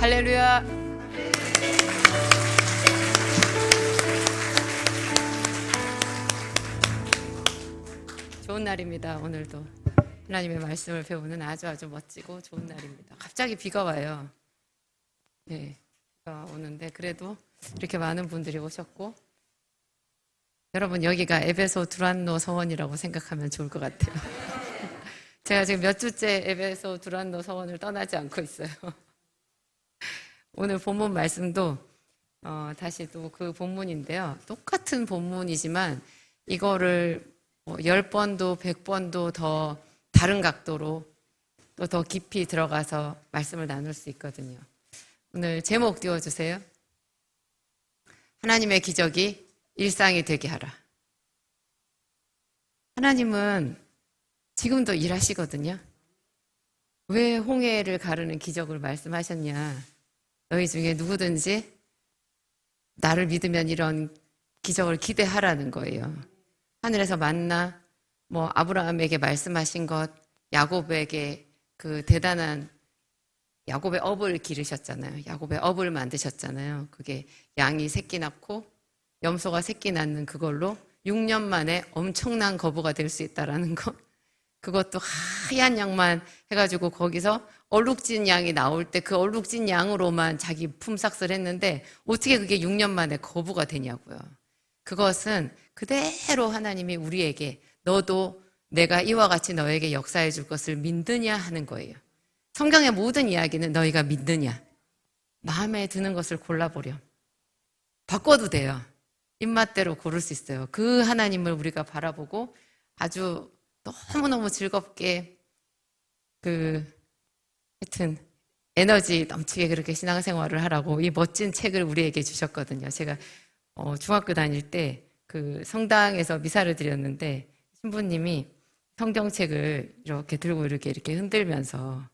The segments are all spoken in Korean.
할렐루야. 좋은 날입니다. 오늘도 하나님의 말씀을 배우는 아주 멋지고 좋은 날입니다. 갑자기 비가 와요. 네, 비가 오는데 그래도 이렇게 많은 분들이 오셨고, 여러분 여기가 에베소 두란노 서원이라고 생각하면 좋을 것 같아요. 제가 지금 몇 주째 에베소 두란노 서원을 떠나지 않고 있어요. 오늘 본문 말씀도 다시 또 그 본문인데요. 똑같은 본문이지만 이거를 10번도 100번도 더 다른 각도로 또 더 깊이 들어가서 말씀을 나눌 수 있거든요. 오늘 제목 띄워주세요. 하나님의 기적이 일상이 되게 하라. 하나님은 지금도 일하시거든요. 왜 홍해를 가르는 기적을 말씀하셨냐? 너희 중에 누구든지 나를 믿으면 이런 기적을 기대하라는 거예요. 하늘에서 만나, 아브라함에게 말씀하신 것, 야곱에게 그 대단한 야곱의 업을 기르셨잖아요. 야곱의 업을 만드셨잖아요. 그게 양이 새끼 낳고 염소가 새끼 낳는 그걸로 6년 만에 엄청난 거부가 될 수 있다라는 것. 그것도 하얀 양만 해가지고 거기서 얼룩진 양이 나올 때 그 얼룩진 양으로만 자기 품삯을 했는데 어떻게 그게 6년 만에 거부가 되냐고요. 그것은 그대로 하나님이 우리에게 너도 내가 이와 같이 너에게 역사해 줄 것을 믿느냐 하는 거예요. 성경의 모든 이야기는 너희가 믿느냐. 마음에 드는 것을 골라보렴. 바꿔도 돼요. 입맛대로 고를 수 있어요. 그 하나님을 우리가 바라보고 아주 너무너무 즐겁게 하여튼 에너지 넘치게 그렇게 신앙생활을 하라고 이 멋진 책을 우리에게 주셨거든요. 제가 중학교 다닐 때 그 성당에서 미사를 드렸는데 신부님이 성경책을 이렇게 들고 이렇게 흔들면서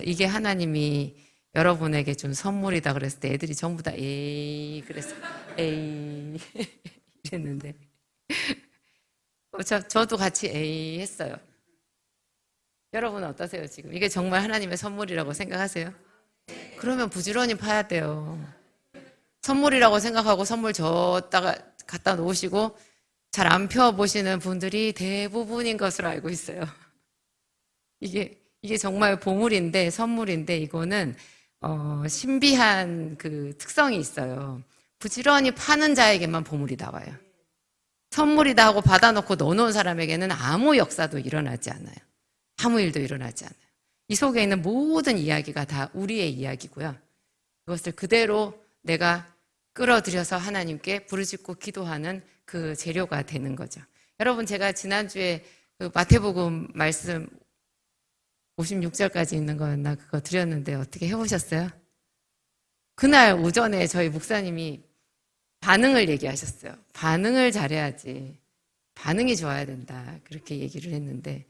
이게 하나님이 여러분에게 준 선물이다 그랬을 때 애들이 전부 다 에이 그랬어요. 에이 이랬는데 저도 같이 에이 했어요. 여러분은 어떠세요 지금? 이게 정말 하나님의 선물이라고 생각하세요? 그러면 부지런히 파야 돼요. 선물이라고 생각하고 선물 줬다가 갖다 놓으시고 잘 안 펴보시는 분들이 대부분인 것으로 알고 있어요. 이게 정말 보물인데 선물인데 이거는 신비한 그 특성이 있어요. 부지런히 파는 자에게만 보물이 나와요. 선물이다 하고 받아놓고 넣어놓은 사람에게는 아무 역사도 일어나지 않아요. 아무 일도 일어나지 않아요. 이 속에 있는 모든 이야기가 다 우리의 이야기고요. 그것을 그대로 내가 끌어들여서 하나님께 부르짖고 기도하는 그 재료가 되는 거죠. 여러분 제가 지난주에 그 마태복음 말씀 56절까지 있는 거였나 그거 드렸는데 어떻게 해보셨어요? 그날 오전에 저희 목사님이 반응을 얘기하셨어요. 반응을 잘해야지. 반응이 좋아야 된다. 그렇게 얘기를 했는데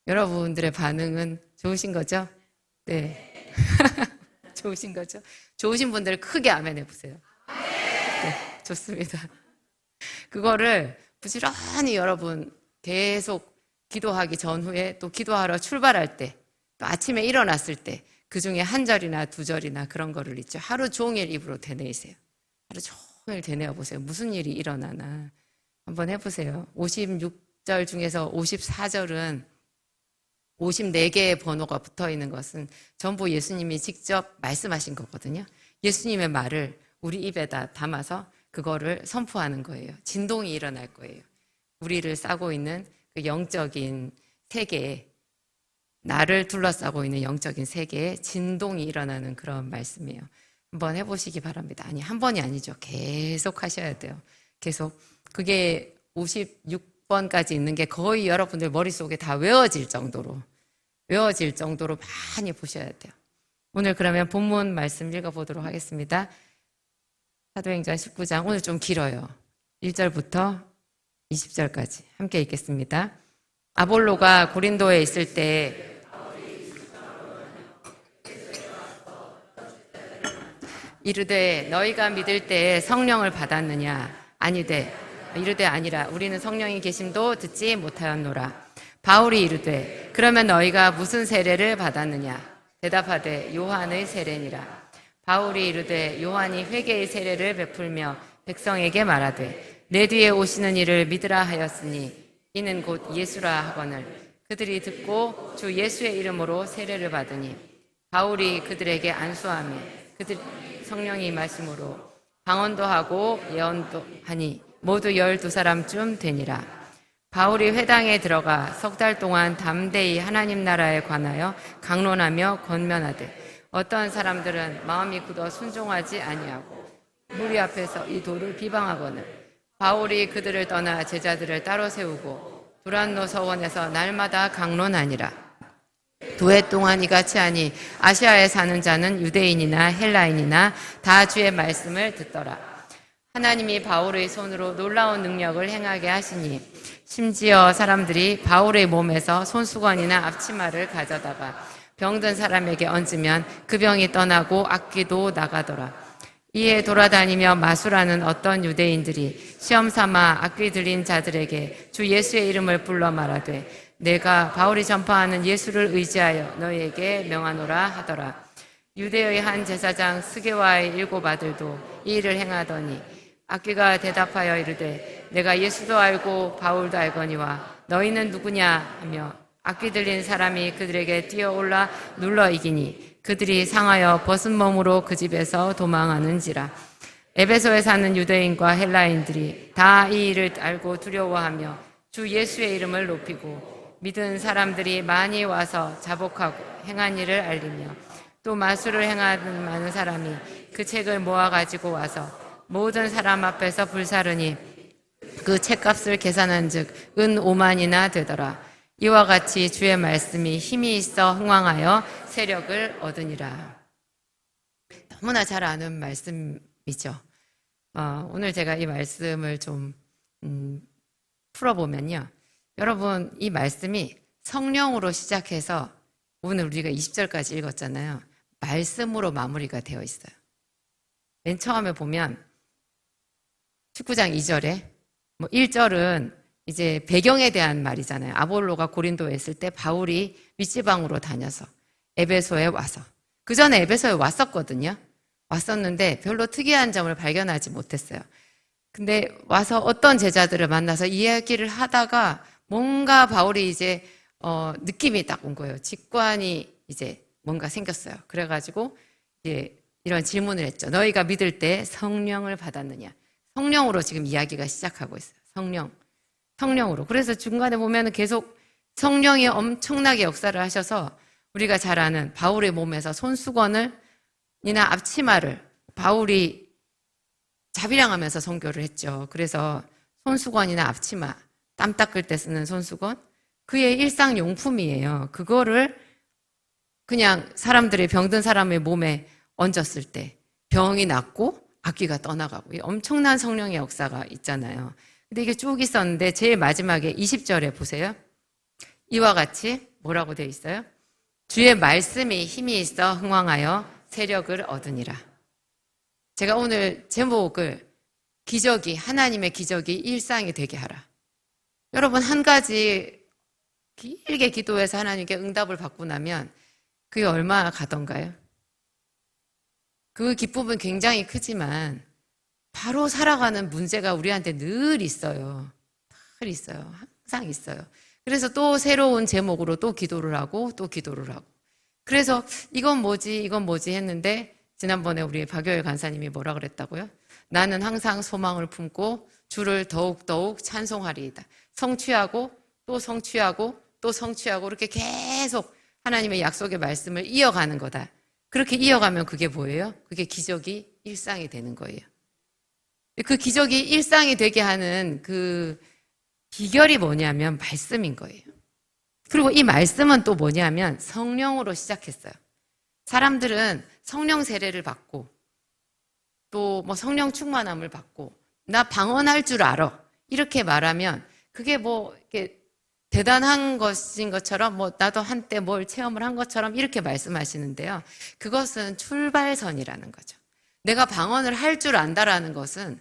여러분들의 반응은 좋으신 거죠? 네. 좋으신 거죠? 좋으신 분들 크게 아멘 해보세요. 네, 좋습니다. 그거를 부지런히 여러분 계속 기도하기 전후에 또 기도하러 출발할 때 또 아침에 일어났을 때 그 중에 한 절이나 두 절이나 그런 거를 있죠. 하루 종일 입으로 되뇌이세요. 하루 종일 되뇌어 보세요. 무슨 일이 일어나나 한번 해보세요. 56절 중에서 54절은 54개의 번호가 붙어 있는 것은 전부 예수님이 직접 말씀하신 거거든요. 예수님의 말을 우리 입에다 담아서 그거를 선포하는 거예요. 진동이 일어날 거예요. 우리를 싸고 있는 그 영적인 세계에 나를 둘러싸고 있는 영적인 세계에 진동이 일어나는 그런 말씀이에요. 한번 해보시기 바랍니다. 아니 한 번이 아니죠. 계속 하셔야 돼요. 계속 그게 56번까지 있는 게 거의 여러분들 머릿속에 다 외워질 정도로 많이 보셔야 돼요. 오늘 그러면 본문 말씀 읽어보도록 하겠습니다. 사도행전 19장 오늘 좀 길어요. 1절부터 20절까지 함께 읽겠습니다. 아볼로가 고린도에 있을 때 이르되 너희가 믿을 때에 성령을 받았느냐? 이르되 아니라 우리는 성령이 계심도 듣지 못하였노라. 바울이 이르되 그러면 너희가 무슨 세례를 받았느냐? 대답하되 요한의 세례니라. 바울이 이르되 요한이 회개의 세례를 베풀며 백성에게 말하되 내 뒤에 오시는 이를 믿으라 하였으니 이는 곧 예수라 하거늘 그들이 듣고 주 예수의 이름으로 세례를 받으니 바울이 그들에게 안수하며 그들 성령이 임하심으로 방언도 하고 예언도 하니 모두 12사람쯤 되니라. 바울이 회당에 들어가 석 달 동안 담대히 하나님 나라에 관하여 강론하며 권면하되 어떤 사람들은 마음이 굳어 순종하지 아니하고 무리 앞에서 이 돌을 비방하거늘 바울이 그들을 떠나 제자들을 따로 세우고 두란노 서원에서 날마다 강론하니라. 2해 동안 이같이 하니 아시아에 사는 자는 유대인이나 헬라인이나 다 주의 말씀을 듣더라. 하나님이 바울의 손으로 놀라운 능력을 행하게 하시니 심지어 사람들이 바울의 몸에서 손수건이나 앞치마를 가져다가 병든 사람에게 얹으면 그 병이 떠나고 악귀도 나가더라. 이에 돌아다니며 마술하는 어떤 유대인들이 시험삼아 악귀 들린 자들에게 주 예수의 이름을 불러 말하되 내가 바울이 전파하는 예수를 의지하여 너희에게 명하노라 하더라. 유대의 한 제사장 스게와의 7 아들도 이 일을 행하더니 악귀가 대답하여 이르되 내가 예수도 알고 바울도 알거니와 너희는 누구냐 하며 악귀 들린 사람이 그들에게 뛰어올라 눌러 이기니 그들이 상하여 벗은 몸으로 그 집에서 도망하는지라. 에베소에 사는 유대인과 헬라인들이 다 이 일을 알고 두려워하며 주 예수의 이름을 높이고 믿은 사람들이 많이 와서 자복하고 행한 일을 알리며 또 마술을 행하는 많은 사람이 그 책을 모아 가지고 와서 모든 사람 앞에서 불사르니 그 책값을 계산한즉 은 5만이나 되더라. 이와 같이 주의 말씀이 힘이 있어 흥왕하여 세력을 얻으니라. 너무나 잘 아는 말씀이죠. 오늘 제가 이 말씀을 좀 풀어보면요. 여러분, 이 말씀이 성령으로 시작해서 오늘 우리가 20절까지 읽었잖아요. 말씀으로 마무리가 되어 있어요. 맨 처음에 보면 19장 2절에 1절은 이제 배경에 대한 말이잖아요. 아볼로가 고린도에 있을 때 바울이 윗지방으로 다녀서 에베소에 와서 그 전에 에베소에 왔었거든요. 왔었는데 별로 특이한 점을 발견하지 못했어요. 근데 와서 어떤 제자들을 만나서 이야기를 하다가 뭔가 바울이 이제 느낌이 딱 온 거예요. 직관이 이제 뭔가 생겼어요. 그래가지고 이제 이런 질문을 했죠. 너희가 믿을 때 성령을 받았느냐? 성령으로 지금 이야기가 시작하고 있어요. 성령으로. 그래서 중간에 보면은 계속 성령이 엄청나게 역사를 하셔서 우리가 잘 아는 바울의 몸에서 손수건을 이나 앞치마를 바울이 자비랑하면서 선교를 했죠. 그래서 손수건이나 앞치마, 땀 닦을 때 쓰는 손수건, 그의 일상용품이에요. 그거를 그냥 사람들이 병든 사람의 몸에 얹었을 때 병이 낫고 악귀가 떠나가고 엄청난 성령의 역사가 있잖아요. 근데 이게 쭉 있었는데 제일 마지막에 20절에 보세요. 이와 같이 뭐라고 되어 있어요? 주의 말씀이 힘이 있어 흥왕하여 세력을 얻으니라. 제가 오늘 제목을 하나님의 기적이 일상이 되게 하라. 여러분, 한 가지 길게 기도해서 하나님께 응답을 받고 나면 그게 얼마나 가던가요? 그 기쁨은 굉장히 크지만 바로 살아가는 문제가 우리한테 늘 있어요. 늘 있어요. 항상 있어요. 그래서 또 새로운 제목으로 또 기도를 하고 또 기도를 하고. 그래서 이건 뭐지 했는데 지난번에 우리 박여일 간사님이 뭐라 그랬다고요? 나는 항상 소망을 품고 주를 더욱더욱 찬송하리이다. 성취하고 또 성취하고 또 성취하고 이렇게 계속 하나님의 약속의 말씀을 이어가는 거다. 그렇게 이어가면 그게 뭐예요? 그게 기적이 일상이 되는 거예요. 그 기적이 일상이 되게 하는 그 비결이 뭐냐면 말씀인 거예요. 그리고 이 말씀은 또 뭐냐면 성령으로 시작했어요. 사람들은 성령 세례를 받고 또 뭐 성령 충만함을 받고 나 방언할 줄 알아. 이렇게 말하면 그게 뭐 이렇게 대단한 것인 것처럼 뭐 나도 한때 뭘 체험을 한 것처럼 이렇게 말씀하시는데요. 그것은 출발선이라는 거죠. 내가 방언을 할 줄 안다라는 것은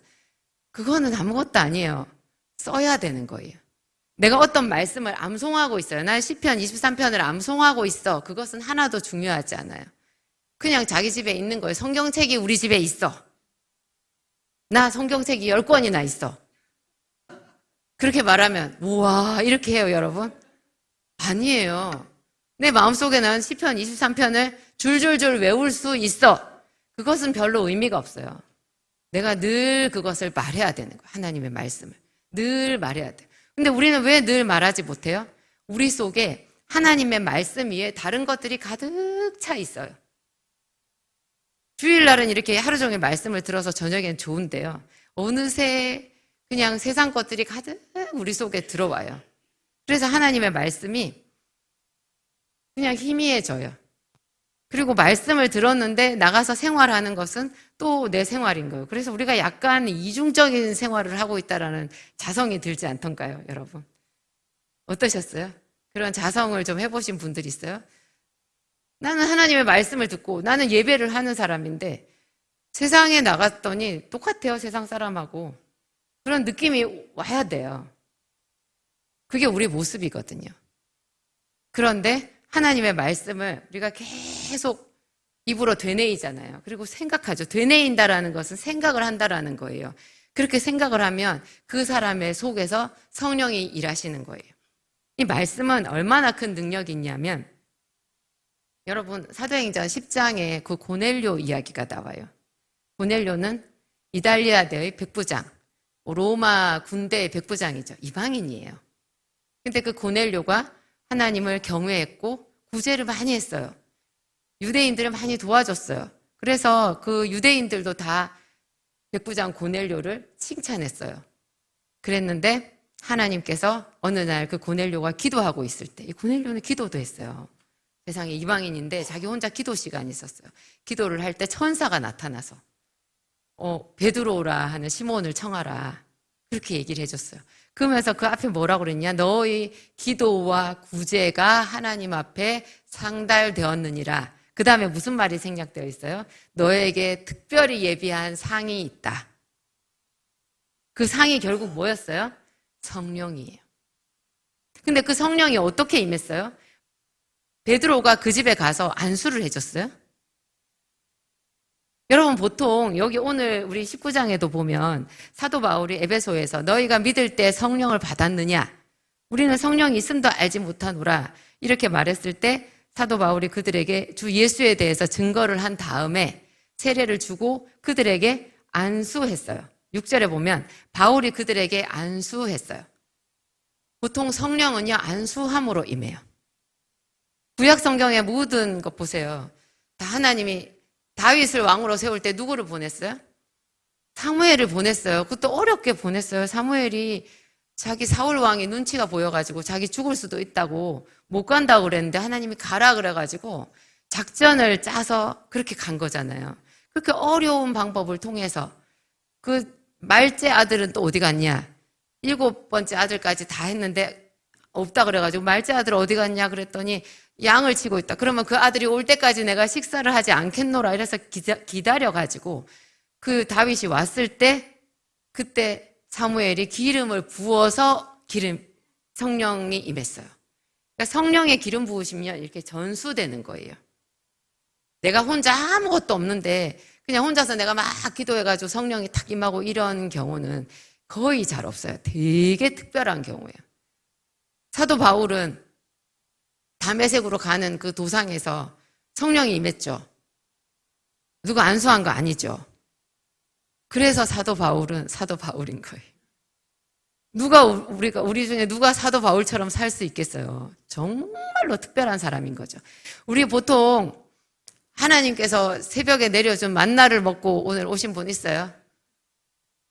그거는 아무것도 아니에요. 써야 되는 거예요. 내가 어떤 말씀을 암송하고 있어요. 난 시편 23편을 암송하고 있어. 그것은 하나도 중요하지 않아요. 그냥 자기 집에 있는 거예요. 성경책이 우리 집에 있어. 나 성경책이 10권이나 있어. 그렇게 말하면 우와 이렇게 해요, 여러분? 아니에요. 내 마음속에는 시편 23편을 줄줄줄 외울 수 있어. 그것은 별로 의미가 없어요. 내가 늘 그것을 말해야 되는 거예요. 하나님의 말씀을. 늘 말해야 돼요. 근데 우리는 왜 늘 말하지 못해요? 우리 속에 하나님의 말씀 위에 다른 것들이 가득 차 있어요. 주일날은 이렇게 하루 종일 말씀을 들어서 저녁엔 좋은데요. 어느새 그냥 세상 것들이 가득 우리 속에 들어와요. 그래서 하나님의 말씀이 그냥 희미해져요. 그리고 말씀을 들었는데 나가서 생활하는 것은 또 내 생활인 거예요. 그래서 우리가 약간 이중적인 생활을 하고 있다라는 자성이 들지 않던가요, 여러분? 어떠셨어요? 그런 자성을 좀 해보신 분들 있어요? 나는 하나님의 말씀을 듣고 나는 예배를 하는 사람인데 세상에 나갔더니 똑같아요, 세상 사람하고. 그런 느낌이 와야 돼요. 그게 우리 모습이거든요. 그런데 하나님의 말씀을 우리가 계속 입으로 되뇌이잖아요. 그리고 생각하죠. 되뇌인다라는 것은 생각을 한다라는 거예요. 그렇게 생각을 하면 그 사람의 속에서 성령이 일하시는 거예요. 이 말씀은 얼마나 큰 능력이 있냐면 여러분 사도행전 10장에 그 고넬료 이야기가 나와요. 고넬료는 이달리아대의 백부장, 로마 군대의 백부장이죠. 이방인이에요. 근데 그 고넬료가 하나님을 경외했고 구제를 많이 했어요. 유대인들을 많이 도와줬어요. 그래서 그 유대인들도 다 백부장 고넬료를 칭찬했어요. 그랬는데 하나님께서 어느 날 그 고넬료가 기도하고 있을 때, 이 고넬료는 기도도 했어요. 세상에 이방인인데 자기 혼자 기도 시간이 있었어요. 기도를 할 때 천사가 나타나서 베드로라 하는 시몬을 청하라 그렇게 얘기를 해줬어요. 그러면서 그 앞에 뭐라고 그랬냐? 너의 기도와 구제가 하나님 앞에 상달되었느니라. 그 다음에 무슨 말이 생략되어 있어요? 너에게 특별히 예비한 상이 있다. 그 상이 결국 뭐였어요? 성령이에요. 근데 그 성령이 어떻게 임했어요? 베드로가 그 집에 가서 안수를 해줬어요? 여러분 보통 여기 오늘 우리 19장에도 보면 사도 바울이 에베소에서 너희가 믿을 때 성령을 받았느냐? 우리는 성령이 있음도 알지 못하노라 이렇게 말했을 때 사도 바울이 그들에게 주 예수에 대해서 증거를 한 다음에 세례를 주고 그들에게 안수했어요. 6절에 보면 바울이 그들에게 안수했어요. 보통 성령은요 안수함으로 임해요. 구약 성경의 모든 것 보세요. 다 하나님이 다윗을 왕으로 세울 때 누구를 보냈어요? 사무엘을 보냈어요. 그것도 어렵게 보냈어요. 사무엘이 자기 사울 왕이 눈치가 보여가지고 자기 죽을 수도 있다고 못 간다고 그랬는데 하나님이 가라 그래가지고 작전을 짜서 그렇게 간 거잖아요. 그렇게 어려운 방법을 통해서 그 말째 아들은 또 어디 갔냐? 7번째 아들까지 다 했는데 없다 그래가지고 말째 아들 어디 갔냐 그랬더니 양을 치고 있다. 그러면 그 아들이 올 때까지 내가 식사를 하지 않겠노라 이래서 기다려가지고 그 다윗이 왔을 때 그때 사무엘이 기름을 부어서 성령이 임했어요. 그러니까 성령의 기름 부으시면 이렇게 전수되는 거예요. 내가 혼자 아무것도 없는데 그냥 혼자서 내가 막 기도해가지고 성령이 탁 임하고 이런 경우는 거의 잘 없어요. 되게 특별한 경우예요. 사도 바울은 다메섹으로 가는 그 도상에서 성령이 임했죠. 누가 안수한 거 아니죠. 그래서 사도 바울은 사도 바울인 거예요. 우리 중에 누가 사도 바울처럼 살 수 있겠어요? 정말로 특별한 사람인 거죠. 우리 보통 하나님께서 새벽에 내려준 만나를 먹고 오늘 오신 분 있어요?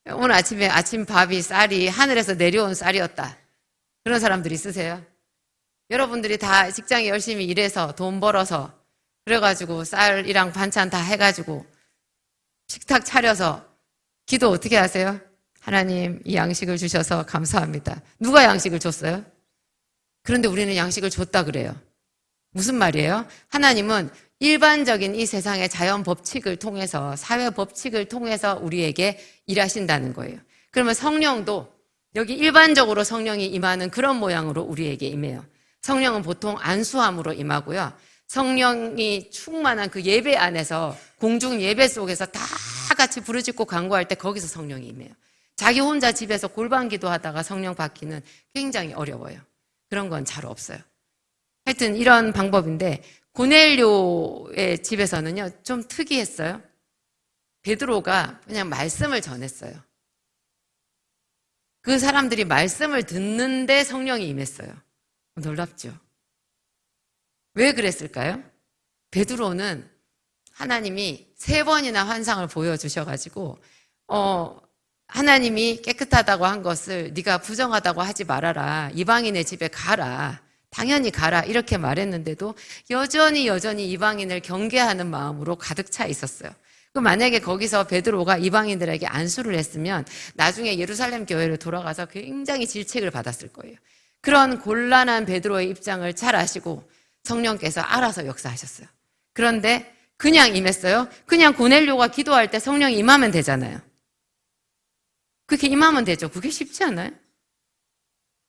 오늘 아침에 아침 밥이 쌀이 하늘에서 내려온 쌀이었다. 그런 사람들 있으세요? 여러분들이 다 직장에 열심히 일해서 돈 벌어서 그래가지고 쌀이랑 반찬 다 해가지고 식탁 차려서 기도 어떻게 하세요? 하나님 이 양식을 주셔서 감사합니다. 누가 양식을 줬어요? 그런데 우리는 양식을 줬다 그래요. 무슨 말이에요? 하나님은 일반적인 이 세상의 자연 법칙을 통해서 사회 법칙을 통해서 우리에게 일하신다는 거예요. 그러면 성령도 여기 일반적으로 성령이 임하는 그런 모양으로 우리에게 임해요. 성령은 보통 안수함으로 임하고요. 성령이 충만한 그 예배 안에서 공중 예배 속에서 다 같이 부르짖고 간구할 때 거기서 성령이 임해요. 자기 혼자 집에서 골방 기도하다가 성령 받기는 굉장히 어려워요. 그런 건 잘 없어요. 하여튼 이런 방법인데 고넬료의 집에서는요 좀 특이했어요. 베드로가 그냥 말씀을 전했어요. 그 사람들이 말씀을 듣는데 성령이 임했어요. 놀랍죠? 왜 그랬을까요? 베드로는 하나님이 3번이나 환상을 보여주셔가지고 하나님이 깨끗하다고 한 것을 네가 부정하다고 하지 말아라. 이방인의 집에 가라. 당연히 가라. 이렇게 말했는데도 여전히 이방인을 경계하는 마음으로 가득 차 있었어요. 만약에 거기서 베드로가 이방인들에게 안수를 했으면 나중에 예루살렘 교회로 돌아가서 굉장히 질책을 받았을 거예요. 그런 곤란한 베드로의 입장을 잘 아시고 성령께서 알아서 역사하셨어요. 그런데 그냥 임했어요. 그냥 고넬료가 기도할 때 성령이 임하면 되잖아요. 그렇게 임하면 되죠. 그게 쉽지 않아요?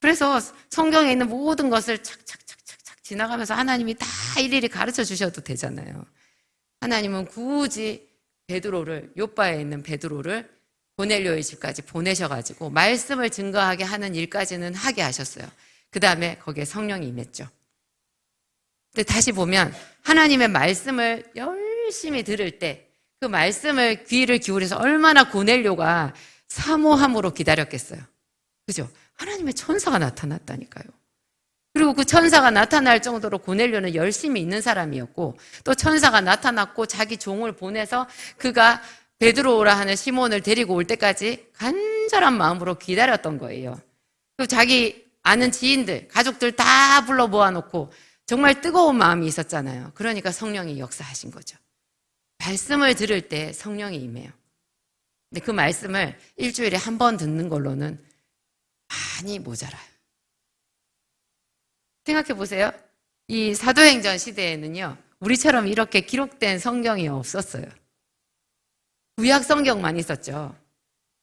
그래서 성경에 있는 모든 것을 착착착착착 지나가면서 하나님이 다 일일이 가르쳐 주셔도 되잖아요. 하나님은 굳이 베드로를, 요바에 있는 베드로를 고넬료의 집까지 보내셔가지고 말씀을 증거하게 하는 일까지는 하게 하셨어요. 그 다음에 거기에 성령이 임했죠. 근데 다시 보면 하나님의 말씀을 열심히 들을 때 그 말씀을 귀를 기울여서 얼마나 고넬료가 사모함으로 기다렸겠어요. 그죠? 하나님의 천사가 나타났다니까요. 그리고 그 천사가 나타날 정도로 고넬료는 열심히 있는 사람이었고 또 천사가 나타났고 자기 종을 보내서 그가 베드로라 하는 시몬을 데리고 올 때까지 간절한 마음으로 기다렸던 거예요. 그리고 자기 아는 지인들, 가족들 다 불러 모아놓고 정말 뜨거운 마음이 있었잖아요. 그러니까 성령이 역사하신 거죠. 말씀을 들을 때 성령이 임해요. 근데 그 말씀을 일주일에 한 번 듣는 걸로는 많이 모자라요. 생각해 보세요. 이 사도행전 시대에는요, 우리처럼 이렇게 기록된 성경이 없었어요. 구약 성경만 있었죠.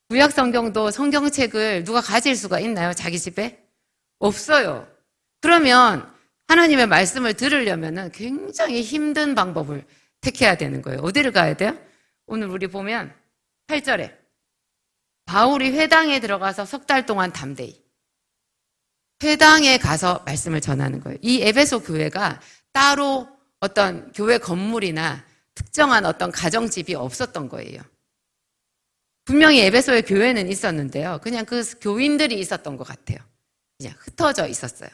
구약 성경도 성경책을 누가 가질 수가 있나요? 자기 집에? 없어요. 그러면 하나님의 말씀을 들으려면 굉장히 힘든 방법을 택해야 되는 거예요. 어디를 가야 돼요? 오늘 우리 보면 8절에 바울이 회당에 들어가서 3달 동안 담대히 회당에 가서 말씀을 전하는 거예요. 이 에베소 교회가 따로 어떤 교회 건물이나 특정한 어떤 가정집이 없었던 거예요. 분명히 에베소의 교회는 있었는데요. 그냥 그 교인들이 있었던 것 같아요. 그냥 흩어져 있었어요.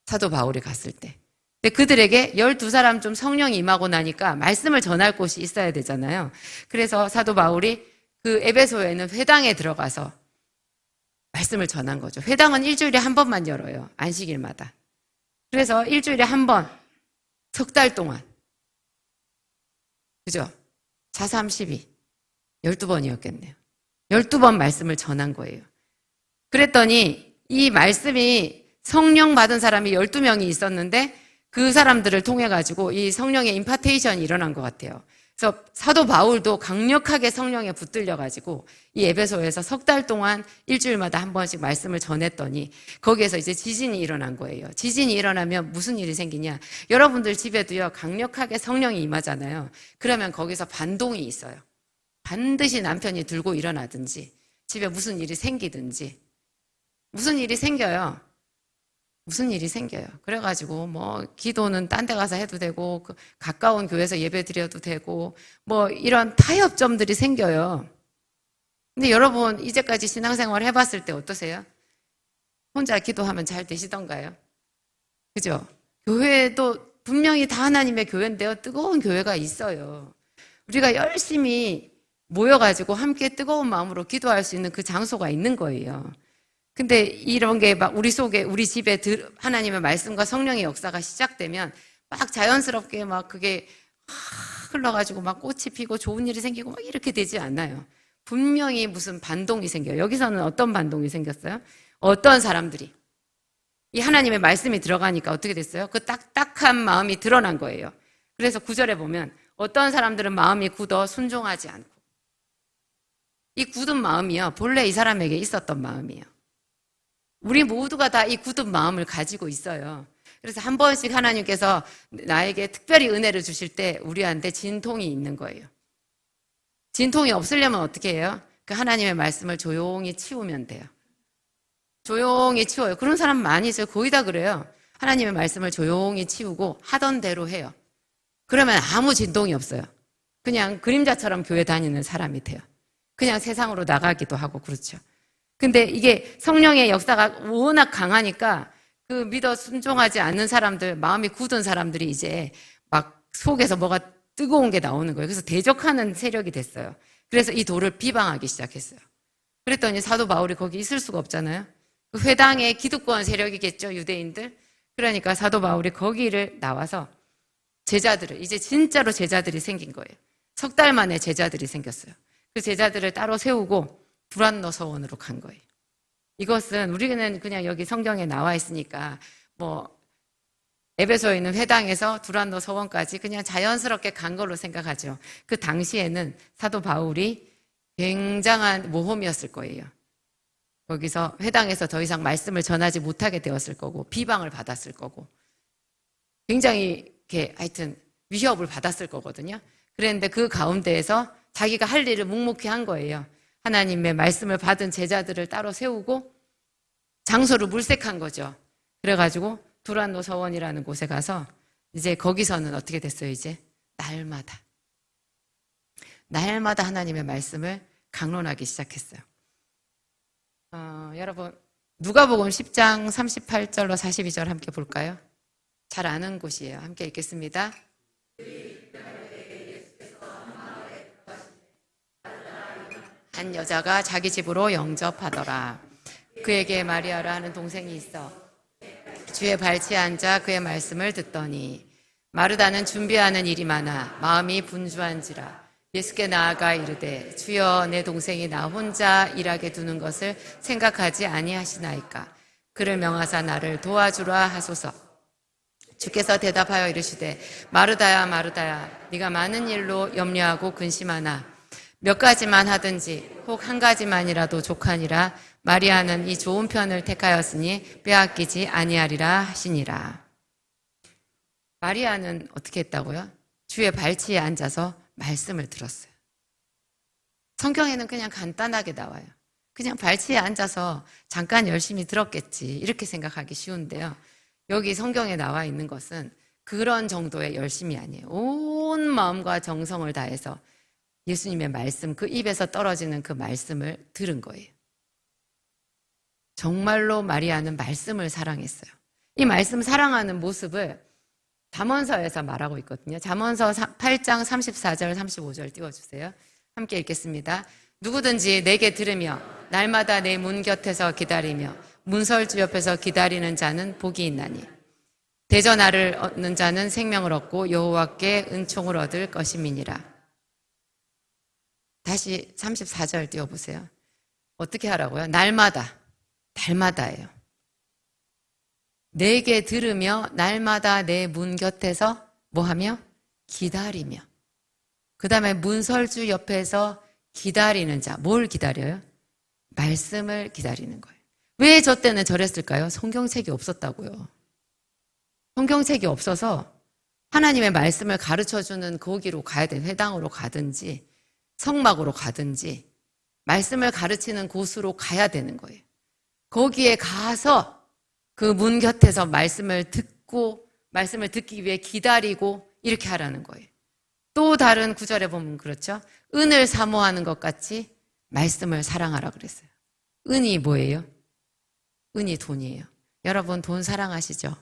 사도 바울이 갔을 때. 근데 그들에게 12사람 좀 성령이 임하고 나니까 말씀을 전할 곳이 있어야 되잖아요. 그래서 사도 바울이 그 에베소에는 회당에 들어가서 말씀을 전한 거죠. 회당은 일주일에 한 번만 열어요. 안식일마다. 그래서 일주일에 한 번, 3달 동안. 그죠? 4, 3, 12. 12번이었겠네요. 12번 말씀을 전한 거예요. 그랬더니 이 말씀이 성령 받은 사람이 12명이 있었는데 그 사람들을 통해 가지고 이 성령의 임파테이션이 일어난 것 같아요. 그래서 사도 바울도 강력하게 성령에 붙들려 가지고 이 에베소에서 3달 동안 일주일마다 한 번씩 말씀을 전했더니 거기에서 이제 지진이 일어난 거예요. 지진이 일어나면 무슨 일이 생기냐? 여러분들 집에도요, 강력하게 성령이 임하잖아요. 그러면 거기서 반동이 있어요. 반드시 남편이 들고 일어나든지 집에 무슨 일이 생기든지 무슨 일이 생겨요. 무슨 일이 생겨요. 그래가지고 뭐 기도는 딴 데 가서 해도 되고 가까운 교회에서 예배 드려도 되고 뭐 이런 타협점들이 생겨요. 근데 여러분 이제까지 신앙생활 해봤을 때 어떠세요? 혼자 기도하면 잘 되시던가요? 그죠? 교회도 분명히 다 하나님의 교회인데요. 뜨거운 교회가 있어요. 우리가 열심히 모여가지고 함께 뜨거운 마음으로 기도할 수 있는 그 장소가 있는 거예요. 근데 이런 게 막 우리 속에, 우리 집에 하나님의 말씀과 성령의 역사가 시작되면 막 자연스럽게 막 그게 흘러가지고 막 꽃이 피고 좋은 일이 생기고 막 이렇게 되지 않아요. 분명히 무슨 반동이 생겨요. 여기서는 어떤 반동이 생겼어요? 어떤 사람들이 이 하나님의 말씀이 들어가니까 어떻게 됐어요? 그 딱딱한 마음이 드러난 거예요. 그래서 9절에 보면 어떤 사람들은 마음이 굳어 순종하지 않고 이 굳은 마음이요, 본래 이 사람에게 있었던 마음이에요. 우리 모두가 다 이 굳은 마음을 가지고 있어요. 그래서 한 번씩 하나님께서 나에게 특별히 은혜를 주실 때 우리한테 진통이 있는 거예요. 진통이 없으려면 어떻게 해요? 그 하나님의 말씀을 조용히 치우면 돼요. 조용히 치워요. 그런 사람 많이 있어요. 거의 다 그래요. 하나님의 말씀을 조용히 치우고 하던 대로 해요. 그러면 아무 진동이 없어요. 그냥 그림자처럼 교회 다니는 사람이 돼요. 그냥 세상으로 나가기도 하고 그렇죠. 근데 이게 성령의 역사가 워낙 강하니까 그 믿어 순종하지 않는 사람들, 마음이 굳은 사람들이 이제 막 속에서 뭐가 뜨거운 게 나오는 거예요. 그래서 대적하는 세력이 됐어요. 그래서 이 도를 비방하기 시작했어요. 그랬더니 사도 바울이 거기 있을 수가 없잖아요. 그 회당의 기득권 세력이겠죠, 유대인들. 그러니까 사도 바울이 거기를 나와서 제자들을, 이제 진짜로 제자들이 생긴 거예요. 석 달 만에 제자들이 생겼어요. 그 제자들을 따로 세우고 두란노 서원으로 간 거예요. 이것은 우리는 그냥 여기 성경에 나와 있으니까 뭐 에베소에 있는 회당에서 두란노 서원까지 그냥 자연스럽게 간 걸로 생각하죠. 그 당시에는 사도 바울이 굉장한 모험이었을 거예요. 거기서 회당에서 더 이상 말씀을 전하지 못하게 되었을 거고 비방을 받았을 거고 굉장히 이렇게 하여튼 위협을 받았을 거거든요. 그랬는데 그 가운데에서 자기가 할 일을 묵묵히 한 거예요. 하나님의 말씀을 받은 제자들을 따로 세우고 장소를 물색한 거죠. 그래가지고 두란노 서원이라는 곳에 가서 이제 거기서는 어떻게 됐어요? 이제 날마다 하나님의 말씀을 강론하기 시작했어요. 여러분 누가복음 10장 38절로 42절 함께 볼까요? 잘 아는 곳이에요. 함께 읽겠습니다. 한 여자가 자기 집으로 영접하더라. 그에게 마리아라 하는 동생이 있어 주의 발치에 앉아 그의 말씀을 듣더니 마르다는 준비하는 일이 많아 마음이 분주한지라 예수께 나아가 이르되 주여 내 동생이 나 혼자 일하게 두는 것을 생각하지 아니하시나이까. 그를 명하사 나를 도와주라 하소서. 주께서 대답하여 이르시되 마르다야 마르다야 네가 많은 일로 염려하고 근심하나 몇 가지만 하든지 혹 한 가지만이라도 족하니라. 마리아는 이 좋은 편을 택하였으니 빼앗기지 아니하리라 하시니라. 마리아는 어떻게 했다고요? 주의 발치에 앉아서 말씀을 들었어요. 성경에는 그냥 간단하게 나와요. 그냥 발치에 앉아서 잠깐 열심히 들었겠지 이렇게 생각하기 쉬운데요. 여기 성경에 나와 있는 것은 그런 정도의 열심이 아니에요. 온 마음과 정성을 다해서 예수님의 말씀, 그 입에서 떨어지는 그 말씀을 들은 거예요. 정말로 마리아는 말씀을 사랑했어요. 이 말씀 사랑하는 모습을 잠언서에서 말하고 있거든요. 잠언서 8장 34절 35절 띄워주세요. 함께 읽겠습니다. 누구든지 내게 들으며 날마다 내 문 곁에서 기다리며 문설주 옆에서 기다리는 자는 복이 있나니 대전하를 얻는 자는 생명을 얻고 여호와께 은총을 얻을 것임이니라. 다시 34절 띄워보세요. 어떻게 하라고요? 날마다예요. 내게 들으며 날마다 내 문 곁에서 뭐하며? 기다리며. 그 다음에 문설주 옆에서 기다리는 자. 뭘 기다려요? 말씀을 기다리는 거예요. 왜 저 때는 저랬을까요? 성경책이 없었다고요. 성경책이 없어서 하나님의 말씀을 가르쳐주는 거기로 가야 돼. 회당으로 가든지 성막으로 가든지 말씀을 가르치는 곳으로 가야 되는 거예요. 거기에 가서 그 문 곁에서 말씀을 듣고 말씀을 듣기 위해 기다리고 이렇게 하라는 거예요. 또 다른 구절에 보면 그렇죠. 은을 사모하는 것 같이 말씀을 사랑하라 그랬어요. 은이 뭐예요? 은이 돈이에요. 여러분 돈 사랑하시죠?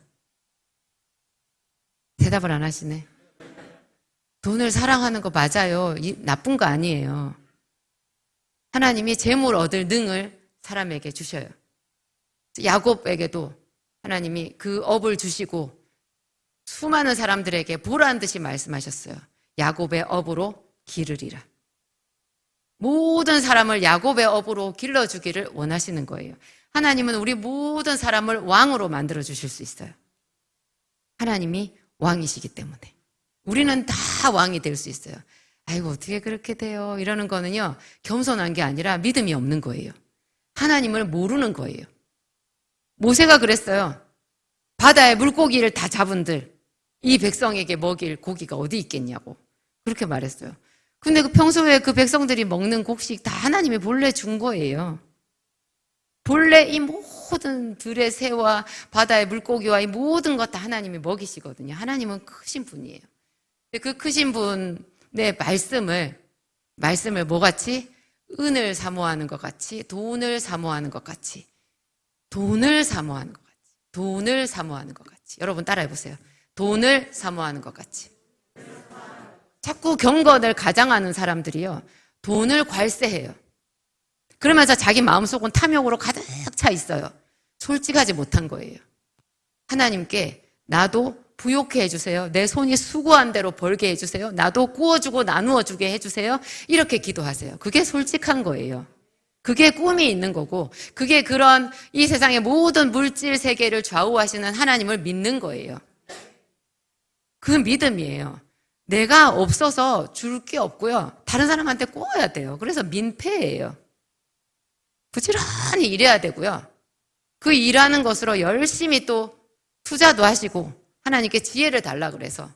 대답을 안 하시네. 돈을 사랑하는 거 맞아요. 나쁜 거 아니에요. 하나님이 재물 얻을 능을 사람에게 주셔요. 야곱에게도 하나님이 그 업을 주시고 수많은 사람들에게 보란 듯이 말씀하셨어요. 야곱의 업으로 기르리라. 모든 사람을 야곱의 업으로 길러주기를 원하시는 거예요. 하나님은 우리 모든 사람을 왕으로 만들어 주실 수 있어요. 하나님이 왕이시기 때문에 우리는 다 왕이 될 수 있어요. 아이고, 어떻게 그렇게 돼요? 이러는 거는요, 겸손한 게 아니라 믿음이 없는 거예요. 하나님을 모르는 거예요. 모세가 그랬어요. 바다의 물고기를 다 잡은들 이 백성에게 먹일 고기가 어디 있겠냐고 그렇게 말했어요. 근데 그 평소에 그 백성들이 먹는 곡식 다 하나님이 본래 준 거예요. 본래 이 모든 들의 새와 바다의 물고기와 이 모든 것 다 하나님이 먹이시거든요. 하나님은 크신 분이에요. 그 크신 분의 말씀을 뭐같이? 은을 사모하는 것 같이, 돈을 사모하는 것 같이, 돈을 사모하는 것 같이, 돈을 사모하는 것 같이. 여러분 따라해 보세요. 돈을 사모하는 것 같이. 자꾸 경건을 가장하는 사람들이요, 돈을 관세해요. 그러면서 자기 마음속은 탐욕으로 가득 차 있어요. 솔직하지 못한 거예요. 하나님께 나도 부욕해 해주세요. 내 손이 수고한 대로 벌게 해주세요. 나도 구워주고 나누어 주게 해주세요. 이렇게 기도하세요. 그게 솔직한 거예요. 그게 꿈이 있는 거고, 그게 그런 이 세상의 모든 물질 세계를 좌우하시는 하나님을 믿는 거예요. 그 믿음이에요. 내가 없어서 줄 게 없고요, 다른 사람한테 꼬아야 돼요. 그래서 민폐예요. 부지런히 일해야 되고요, 그 일하는 것으로 열심히 또 투자도 하시고 하나님께 지혜를 달라 그래서,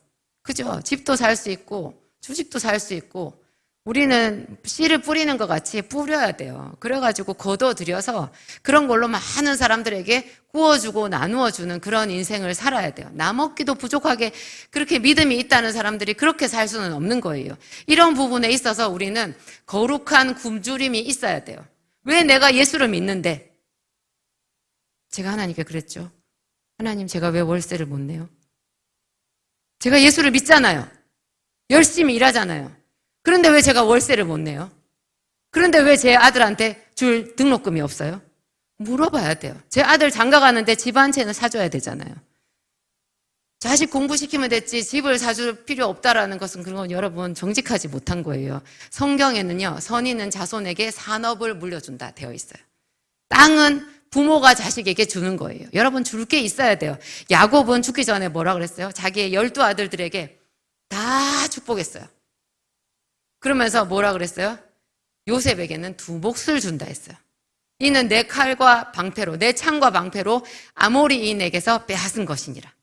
그죠? 집도 살 수 있고 주식도 살 수 있고, 우리는 씨를 뿌리는 것 같이 뿌려야 돼요. 그래가지고 거둬들여서 그런 걸로 많은 사람들에게 구워주고 나누어주는 그런 인생을 살아야 돼요. 나 먹기도 부족하게 그렇게 믿음이 있다는 사람들이 그렇게 살 수는 없는 거예요. 이런 부분에 있어서 우리는 거룩한 굶주림이 있어야 돼요. 왜 내가 예수를 믿는데? 제가 하나님께 그랬죠. 하나님, 제가 왜 월세를 못 내요? 제가 예수를 믿잖아요. 열심히 일하잖아요. 그런데 왜 제가 월세를 못 내요? 그런데 왜 제 아들한테 줄 등록금이 없어요? 물어봐야 돼요. 제 아들 장가 가는데 집 한 채는 사줘야 되잖아요. 자식 공부시키면 됐지 집을 사줄 필요 없다라는 것은, 그런 건 여러분 정직하지 못한 거예요. 성경에는요, 선인은 자손에게 산업을 물려준다 되어 있어요. 땅은 부모가 자식에게 주는 거예요. 여러분 줄 게 있어야 돼요. 야곱은 죽기 전에 뭐라 그랬어요? 자기의 12아들들에게 다 축복했어요. 그러면서 뭐라 그랬어요? 요셉에게는 2몫을 준다 했어요. 이는 내 칼과 방패로, 내 창과 방패로 아모리인에게서 빼앗은 것이니라.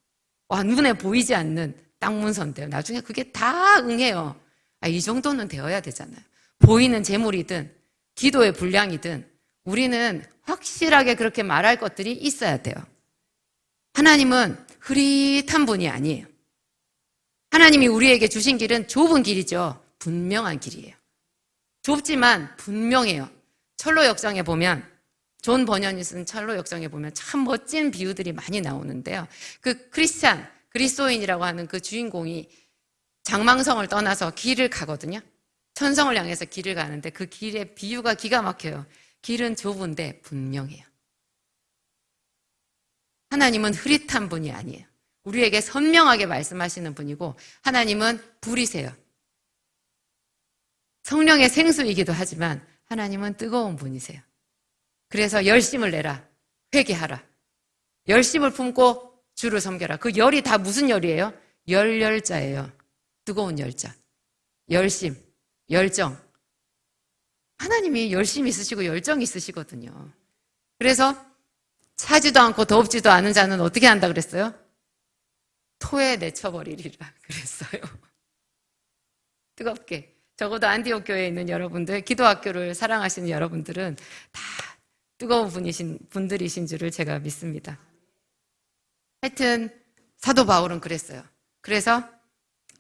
와, 눈에 보이지 않는 땅 문서인데요, 나중에 그게 다 응해요. 이 정도는 되어야 되잖아요. 보이는 재물이든 기도의 분량이든 우리는 확실하게 그렇게 말할 것들이 있어야 돼요. 하나님은 흐릿한 분이 아니에요. 하나님이 우리에게 주신 길은 좁은 길이죠. 분명한 길이에요. 좁지만 분명해요. 철로 역정에 보면, 존 버년이 쓴 철로 역정에 보면 참 멋진 비유들이 많이 나오는데요, 그 크리스찬, 그리스도인이라고 하는 그 주인공이 장망성을 떠나서 길을 가거든요. 천성을 향해서 길을 가는데 그 길의 비유가 기가 막혀요. 길은 좁은데 분명해요. 하나님은 흐릿한 분이 아니에요. 우리에게 선명하게 말씀하시는 분이고, 하나님은 불이세요. 성령의 생수이기도 하지만 하나님은 뜨거운 분이세요. 그래서 열심을 내라, 회개하라, 열심을 품고 주를 섬겨라. 그 열이 다 무슨 열이에요? 열자예요. 뜨거운 열자. 열심, 열정. 하나님이 열심히 있으시고 열정이 있으시거든요. 그래서 차지도 않고 덥지도 않은 자는 어떻게 한다 그랬어요? 토에 내쳐버리리라 그랬어요. 뜨겁게. 적어도 안디옥 교회에 있는 여러분들, 기도학교를 사랑하시는 여러분들은 다 뜨거운 분들이신 줄을 제가 믿습니다. 하여튼 사도 바울은 그랬어요. 그래서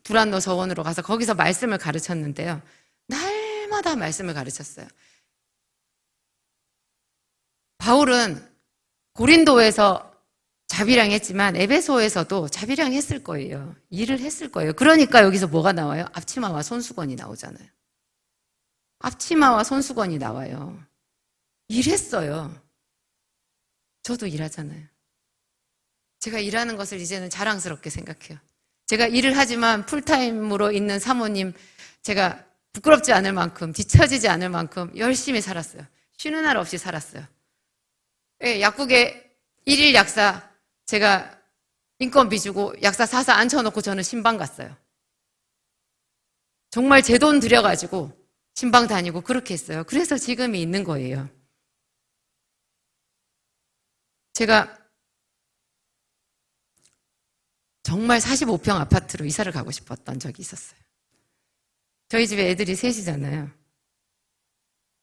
두란노 서원으로 가서 거기서 말씀을 가르쳤는데요, 날마다 말씀을 가르쳤어요. 바울은 고린도에서 자비량했지만 에베소에서도 자비량했을 거예요. 일을 했을 거예요. 그러니까 여기서 뭐가 나와요? 앞치마와 손수건이 나오잖아요. 앞치마와 손수건이 나와요. 일했어요. 저도 일하잖아요. 제가 일하는 것을 이제는 자랑스럽게 생각해요. 제가 일을 하지만 풀타임으로 있는 사모님, 제가 부끄럽지 않을 만큼, 뒤처지지 않을 만큼 열심히 살았어요. 쉬는 날 없이 살았어요. 약국에 일일 약사, 제가 인건비 주고 약사 사서 앉혀놓고 저는 신방 갔어요. 정말 제 돈 들여가지고 신방 다니고 그렇게 했어요. 그래서 지금이 있는 거예요. 제가 정말 45평 아파트로 이사를 가고 싶었던 적이 있었어요. 저희 집에 애들이 셋이잖아요.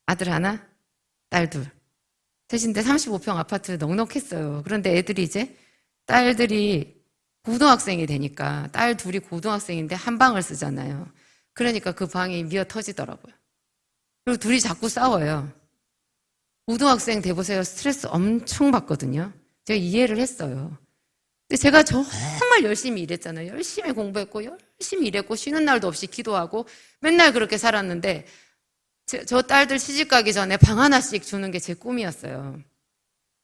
아들 하나, 딸 둘. 셋인데 35평 아파트 넉넉했어요. 그런데 애들이 이제 딸들이 고등학생이 되니까 딸 둘이 고등학생인데 한 방을 쓰잖아요. 그러니까 그 방이 미어 터지더라고요. 그리고 둘이 자꾸 싸워요. 고등학생 돼보세요. 스트레스 엄청 받거든요. 제가 이해를 했어요. 근데 제가 정말 열심히 일했잖아요. 열심히 공부했고 열심히 일했고 쉬는 날도 없이 기도하고 맨날 그렇게 살았는데 저 딸들 시집가기 전에 방 하나씩 주는 게 제 꿈이었어요.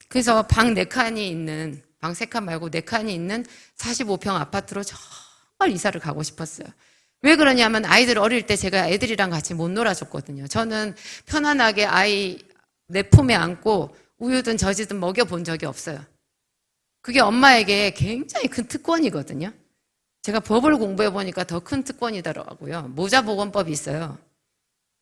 그래서 방 4칸이 있는, 방 3칸 말고 4칸이 있는 45평 아파트로 정말 이사를 가고 싶었어요. 왜 그러냐면 아이들 어릴 때 제가 애들이랑 같이 못 놀아줬거든요. 저는 편안하게 아이 내 품에 안고 우유든 젖이든 먹여본 적이 없어요. 그게 엄마에게 굉장히 큰 특권이거든요. 제가 법을 공부해 보니까 더 큰 특권이더라고요. 모자보건법이 있어요.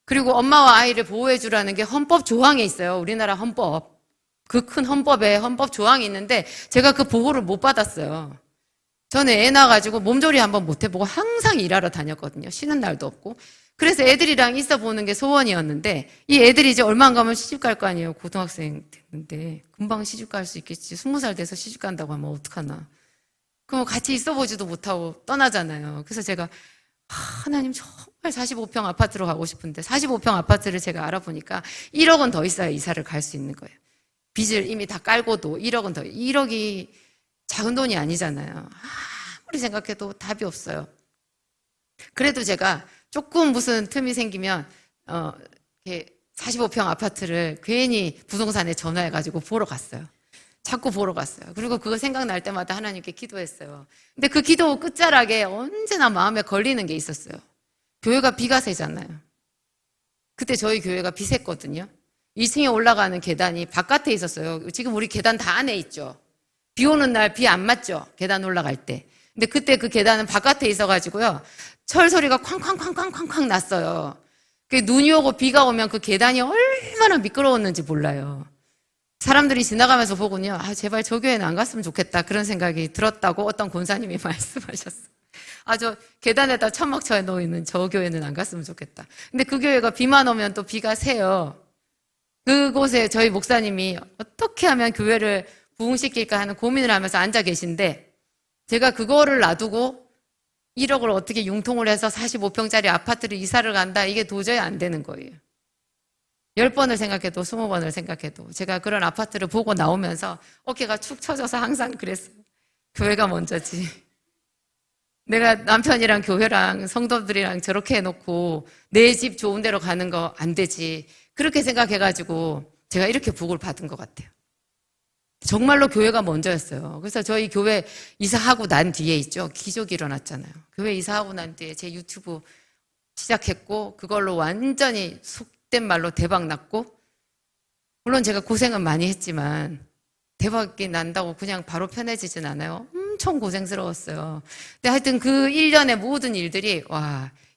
그리고 엄마와 아이를 보호해 주라는 게 헌법 조항에 있어요. 우리나라 헌법. 그 큰 헌법에 헌법 조항이 있는데 제가 그 보호를 못 받았어요. 저는 애 낳아가지고 몸조리 한번 못 해보고 항상 일하러 다녔거든요. 쉬는 날도 없고. 그래서 애들이랑 있어 보는 게 소원이었는데 이 애들이 이제 얼마 안 가면 시집 갈 거 아니에요. 고등학생 됐는데 금방 시집 갈 수 있겠지. 20살 돼서 시집 간다고 하면 어떡하나. 그럼 같이 있어 보지도 못하고 떠나잖아요. 그래서 제가 하나님 정말 45평 아파트로 가고 싶은데 45평 아파트를 제가 알아보니까 1억은 더 있어야 이사를 갈 수 있는 거예요. 빚을 이미 다 깔고도 1억은 더. 1억이 작은 돈이 아니잖아요. 아무리 생각해도 답이 없어요. 그래도 제가 조금 무슨 틈이 생기면 45평 아파트를 괜히 부동산에 전화해가지고 보러 갔어요. 자꾸 보러 갔어요. 그리고 그거 생각날 때마다 하나님께 기도했어요. 근데 그 기도 끝자락에 언제나 마음에 걸리는 게 있었어요. 교회가 비가 새잖아요. 그때 저희 교회가 비 샜거든요. 2층에 올라가는 계단이 바깥에 있었어요. 지금 우리 계단 다 안에 있죠. 비 오는 날 비 안 맞죠? 계단 올라갈 때. 근데 그때 그 계단은 바깥에 있어가지고요. 철 소리가 쾅쾅쾅쾅쾅쾅 났어요. 눈이 오고 비가 오면 그 계단이 얼마나 미끄러웠는지 몰라요. 사람들이 지나가면서 보군요. 제발 저 교회는 안 갔으면 좋겠다. 그런 생각이 들었다고 어떤 권사님이 말씀하셨어요. 저 계단에다 천막 쳐에 놓이는 저 교회는 안 갔으면 좋겠다. 근데 그 교회가 비만 오면 또 비가 새요. 그곳에 저희 목사님이 어떻게 하면 교회를 부흥시킬까 하는 고민을 하면서 앉아 계신데 제가 그거를 놔두고 1억을 어떻게 융통을 해서 45평짜리 아파트를 이사를 간다. 이게 도저히 안 되는 거예요. 10번을 생각해도 20번을 생각해도 제가 그런 아파트를 보고 나오면서 어깨가 축 처져서 항상 그랬어요. 교회가 먼저지. 내가 남편이랑 교회랑 성도들이랑 저렇게 해놓고 내 집 좋은 데로 가는 거 안 되지. 그렇게 생각해가지고 제가 이렇게 복을 받은 것 같아요. 정말로 교회가 먼저였어요. 그래서 저희 교회 이사하고 난 뒤에 있죠. 기적이 일어났잖아요. 교회 이사하고 난 뒤에 제 유튜브 시작했고 그걸로 완전히 속된 말로 대박 났고 물론 제가 고생은 많이 했지만 대박이 난다고 그냥 바로 편해지진 않아요. 엄청 고생스러웠어요. 근데 하여튼 그 1년의 모든 일들이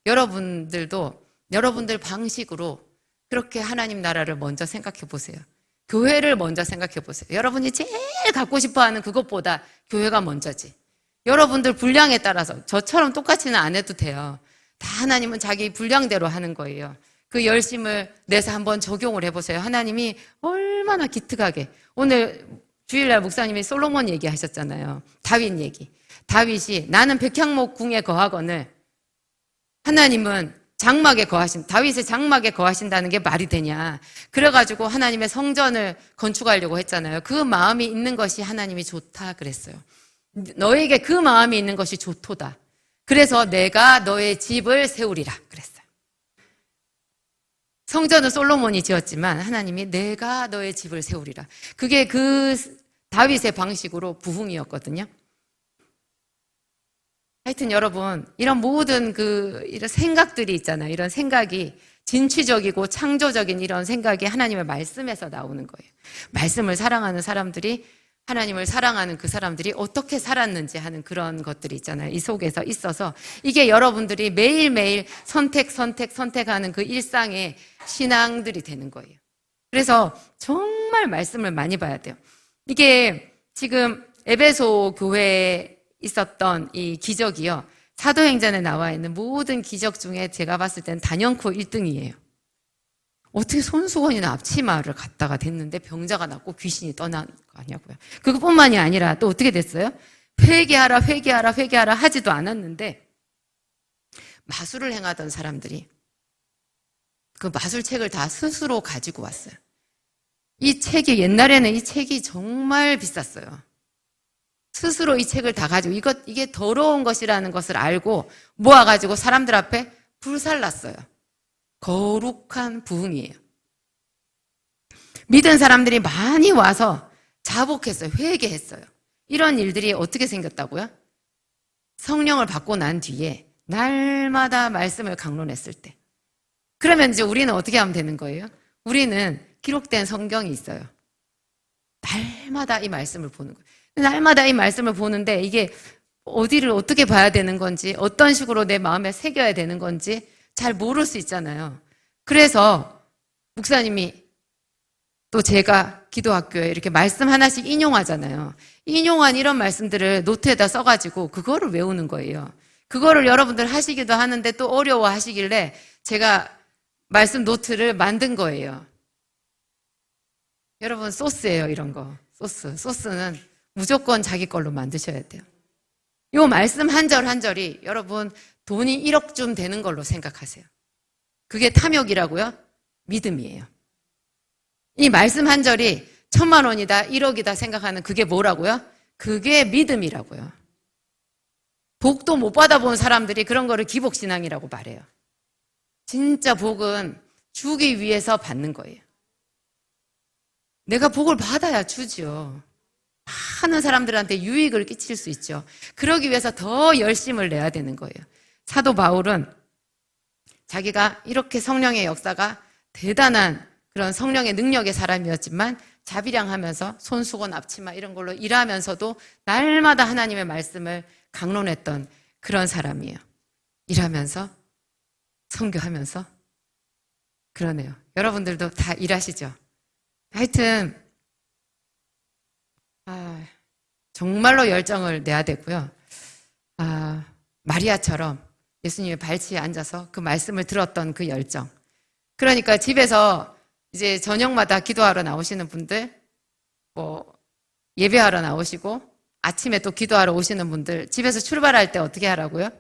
여러분들도 여러분들 방식으로 그렇게 하나님 나라를 먼저 생각해 보세요. 교회를 먼저 생각해 보세요. 여러분이 제일 갖고 싶어 하는 그것보다 교회가 먼저지. 여러분들 분량에 따라서 저처럼 똑같이는 안 해도 돼요. 다 하나님은 자기 분량대로 하는 거예요. 그 열심을 내서 한번 적용을 해보세요. 하나님이 얼마나 기특하게. 오늘 주일날 목사님이 솔로몬 얘기하셨잖아요. 다윗 얘기. 다윗이 나는 백향목 궁에 거하거늘 하나님은 장막에 다윗의 장막에 거하신다는 게 말이 되냐. 그래가지고 하나님의 성전을 건축하려고 했잖아요. 그 마음이 있는 것이 하나님이 좋다 그랬어요. 너에게 그 마음이 있는 것이 좋도다. 그래서 내가 너의 집을 세우리라 그랬어요. 성전은 솔로몬이 지었지만 하나님이 내가 너의 집을 세우리라. 그게 그 다윗의 방식으로 부흥이었거든요. 하여튼 여러분, 이런 모든 이런 생각들이 있잖아요. 이런 생각이 진취적이고 창조적인 이런 생각이 하나님의 말씀에서 나오는 거예요. 말씀을 사랑하는 사람들이 하나님을 사랑하는 그 사람들이 어떻게 살았는지 하는 그런 것들이 있잖아요. 이 속에서 있어서 이게 여러분들이 매일매일 선택하는 그 일상의 신앙들이 되는 거예요. 그래서 정말 말씀을 많이 봐야 돼요. 이게 지금 에베소 교회에 있었던 이 기적이요. 사도행전에 나와 있는 모든 기적 중에 제가 봤을 때는 단연코 1등이에요. 어떻게 손수건이나 앞치마를 갖다가 댔는데 병자가 낫고 귀신이 떠난 거 아니냐고요. 그것뿐만이 아니라 또 어떻게 됐어요? 회개하라 하지도 않았는데 마술을 행하던 사람들이 그 마술책을 다 스스로 가지고 왔어요. 이 책이 옛날에는 이 책이 정말 비쌌어요. 스스로 이 책을 다 가지고 이게 더러운 것이라는 것을 알고 모아가지고 사람들 앞에 불살랐어요. 거룩한 부흥이에요. 믿은 사람들이 많이 와서 자복했어요. 회개했어요. 이런 일들이 어떻게 생겼다고요? 성령을 받고 난 뒤에 날마다 말씀을 강론했을 때. 그러면 이제 우리는 어떻게 하면 되는 거예요? 우리는 기록된 성경이 있어요. 날마다 이 말씀을 보는 거예요. 날마다 이 말씀을 보는데 이게 어디를 어떻게 봐야 되는 건지, 어떤 식으로 내 마음에 새겨야 되는 건지 잘 모를 수 있잖아요. 그래서 목사님이 또 제가 기도학교에 이렇게 말씀 하나씩 인용하잖아요. 인용한 이런 말씀들을 노트에다 써가지고 그거를 외우는 거예요. 그거를 여러분들 하시기도 하는데 또 어려워 하시길래 제가 말씀 노트를 만든 거예요. 여러분 소스예요, 이런 거. 소스는 무조건 자기 걸로 만드셔야 돼요. 이 말씀 한 절 한 절이 여러분 돈이 1억쯤 되는 걸로 생각하세요. 그게 탐욕이라고요? 믿음이에요. 이 말씀 한 절이 1,000만 원이다, 1억이다 생각하는 그게 뭐라고요? 그게 믿음이라고요. 복도 못 받아본 사람들이 그런 거를 기복신앙이라고 말해요. 진짜 복은 주기 위해서 받는 거예요. 내가 복을 받아야 주죠. 많은 사람들한테 유익을 끼칠 수 있죠. 그러기 위해서 더 열심을 내야 되는 거예요. 사도 바울은 자기가 이렇게 성령의 역사가 대단한 그런 성령의 능력의 사람이었지만 자비량하면서 손수건 앞치마 이런 걸로 일하면서도 날마다 하나님의 말씀을 강론했던 그런 사람이에요. 일하면서 선교하면서 그러네요. 여러분들도 다 일하시죠. 하여튼 정말로 열정을 내야 되고요. 마리아처럼 예수님의 발치에 앉아서 그 말씀을 들었던 그 열정. 그러니까 집에서 이제 저녁마다 기도하러 나오시는 분들, 예배하러 나오시고 아침에 또 기도하러 오시는 분들, 집에서 출발할 때 어떻게 하라고요?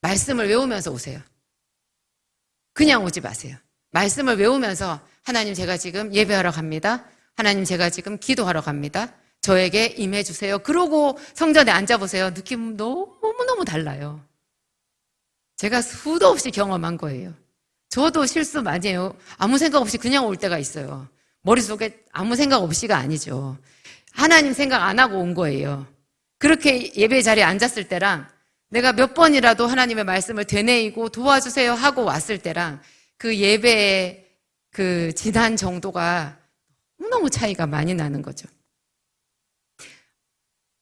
말씀을 외우면서 오세요. 그냥 오지 마세요. 말씀을 외우면서 하나님 제가 지금 예배하러 갑니다. 하나님 제가 지금 기도하러 갑니다. 저에게 임해주세요. 그러고 성전에 앉아보세요. 느낌 너무너무 달라요. 제가 수도 없이 경험한 거예요. 저도 실수 많이 해요. 아무 생각 없이 그냥 올 때가 있어요. 머릿속에 아무 생각 없이가 아니죠. 하나님 생각 안 하고 온 거예요. 그렇게 예배 자리에 앉았을 때랑 내가 몇 번이라도 하나님의 말씀을 되뇌이고 도와주세요 하고 왔을 때랑 그 예배의 그 지난 정도가 너무 차이가 많이 나는 거죠.